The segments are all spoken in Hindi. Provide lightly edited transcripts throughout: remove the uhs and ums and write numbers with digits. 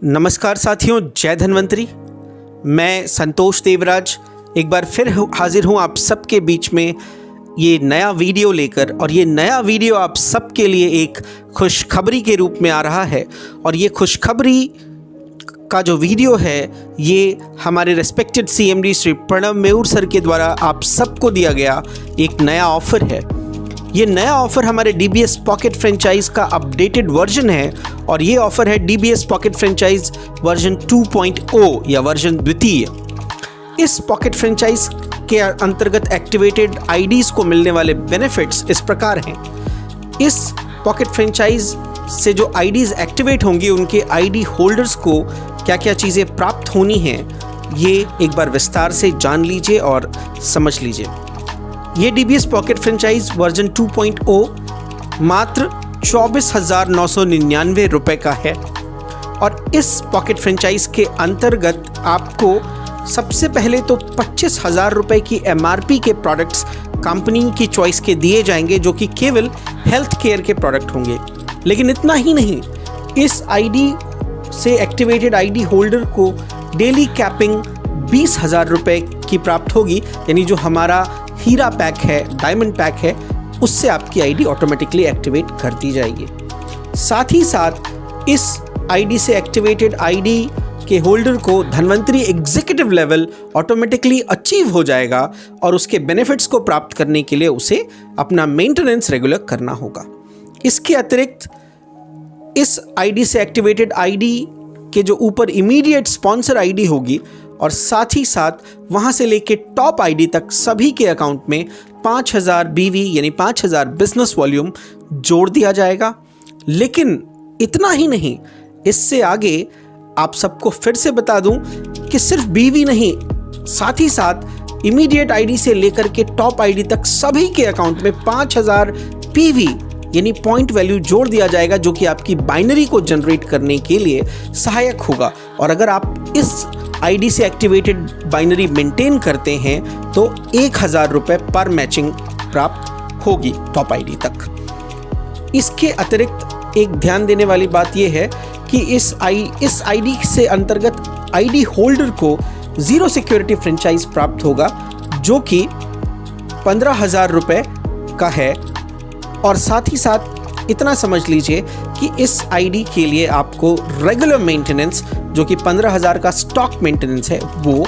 नमस्कार साथियों, जय धन्वंतरी। मैं संतोष देवराज एक बार फिर हाजिर हूँ आप सबके बीच में ये नया वीडियो लेकर। और ये नया वीडियो आप सबके लिए एक खुशखबरी के रूप में आ रहा है। और ये खुशखबरी का जो वीडियो है ये हमारे respected CMD Shri Pranav Mehur sir के द्वारा आप सबको दिया गया एक नया ऑफ़र है। ये नया ऑफ़र हमारे DBS पॉकेट फ्रेंचाइज का अपडेटेड वर्जन है और ये ऑफ़र है DBS पॉकेट फ्रेंचाइज वर्जन 2.0 या वर्जन द्वितीय। इस पॉकेट फ्रेंचाइज के अंतर्गत एक्टिवेटेड IDs को मिलने वाले बेनिफिट्स इस प्रकार हैं। इस पॉकेट फ्रेंचाइज से जो IDs एक्टिवेट होंगी उनके ID होल्डर्स को क्या क्या चीज़ें प्राप्त होनी हैं ये एक बार विस्तार से जान लीजिए और समझ लीजिए। ये DBS पॉकेट फ्रेंचाइज वर्जन 2.0 मात्र 24,999 रुपये का है। और इस पॉकेट फ्रेंचाइज के अंतर्गत आपको सबसे पहले तो 25,000 रुपये की MRP के प्रोडक्ट्स कंपनी की चॉइस के दिए जाएंगे जो कि केवल हेल्थ केयर के प्रोडक्ट होंगे। लेकिन इतना ही नहीं, इस ID से एक्टिवेटेड ID होल्डर को डेली कैपिंग 20,000 रुपये की प्राप्त होगी। यानी जो हमारा हीरा पैक है, डायमंड पैक है, उससे आपकी ID ऑटोमेटिकली एक्टिवेट कर दी जाएगी। साथ ही साथ इस ID से एक्टिवेटेड ID के होल्डर को Dhanvantari executive level automatically achieve हो जाएगा और उसके बेनिफिट्स को प्राप्त करने के लिए उसे अपना मेंटेनेंस रेगुलर करना होगा। इसके अतिरिक्त इस ID से एक्टिवेटेड ID के जो ऊपर इमीडिएट स्पॉन्सर ID होगी और साथ ही साथ वहाँ से लेके टॉप ID तक सभी के अकाउंट में 5,000 BV यानी 5,000 बिजनेस वॉल्यूम जोड़ दिया जाएगा। लेकिन इतना ही नहीं, इससे आगे आप सबको फिर से बता दूं कि सिर्फ BV नहीं, साथ ही साथ इमीडिएट ID से लेकर के टॉप ID तक सभी के अकाउंट में 5,000 PV यानी पॉइंट वैल्यू जोड़ दिया जाएगा जो कि आपकी बाइनरी को जनरेट करने के लिए सहायक होगा। और अगर आप इस ID से एक्टिवेटेड बाइनरी मेंटेन करते हैं तो 1,000 रुपये पर मैचिंग प्राप्त होगी टॉप ID तक। इसके अतिरिक्त एक ध्यान देने वाली बात यह है कि इस ID से अंतर्गत ID होल्डर को जीरो सिक्योरिटी फ्रेंचाइज प्राप्त होगा जो कि 15,000 रुपये का है। और साथ ही साथ इतना समझ लीजिए कि इस ID के लिए आपको रेगुलर मेंटेनेंस जो कि 15,000 का स्टॉक मेंटेनेंस है वो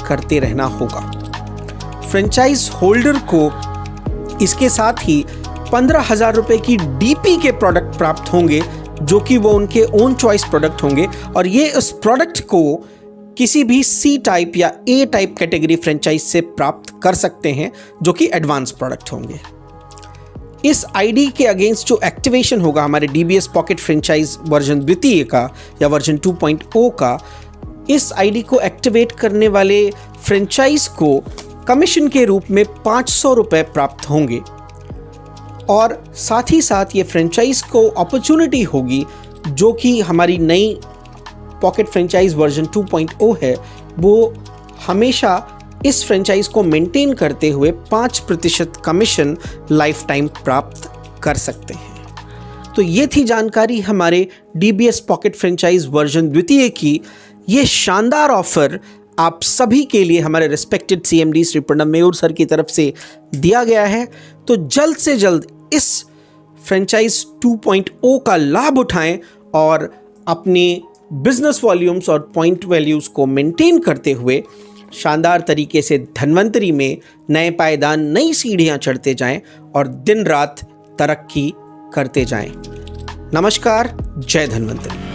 करते रहना होगा। फ्रेंचाइज होल्डर को इसके साथ ही 15,000 रुपये की DP के प्रोडक्ट प्राप्त होंगे जो कि वो उनके ओन चॉइस प्रोडक्ट होंगे और ये उस प्रोडक्ट को किसी भी C टाइप या A टाइप कैटेगरी फ्रेंचाइज से प्राप्त कर सकते हैं जो कि एडवांस प्रोडक्ट होंगे। इस ID के अगेंस्ट जो एक्टिवेशन होगा हमारे DBS पॉकेट फ्रेंचाइज वर्जन द्वितीय का या वर्जन 2.0 का, इस ID को एक्टिवेट करने वाले फ्रेंचाइज को कमीशन के रूप में 500 रुपये प्राप्त होंगे। और साथ ही साथ ये फ्रेंचाइज को अपॉर्चुनिटी होगी जो कि हमारी नई पॉकेट फ्रेंचाइज वर्जन 2.0 है, वो हमेशा इस फ्रेंचाइज को मेंटेन करते हुए 5% कमीशन लाइफ टाइम प्राप्त कर सकते हैं। तो ये थी जानकारी हमारे DBS पॉकेट फ्रेंचाइज वर्जन द्वितीय की। ये शानदार ऑफर आप सभी के लिए हमारे respected CMD Shri Pranav Mehur sir की तरफ से दिया गया है। तो जल्द से जल्द इस फ्रेंचाइज 2.0 का लाभ उठाएं और अपने बिजनेस वॉल्यूम्स और पॉइंट वैल्यूज़ को मेंटेन करते हुए शानदार तरीके से धन्वंतरी में नए पायदान, नई सीढ़ियां चढ़ते जाएं और दिन रात तरक्की करते जाएं। नमस्कार, जय धन्वंतरी।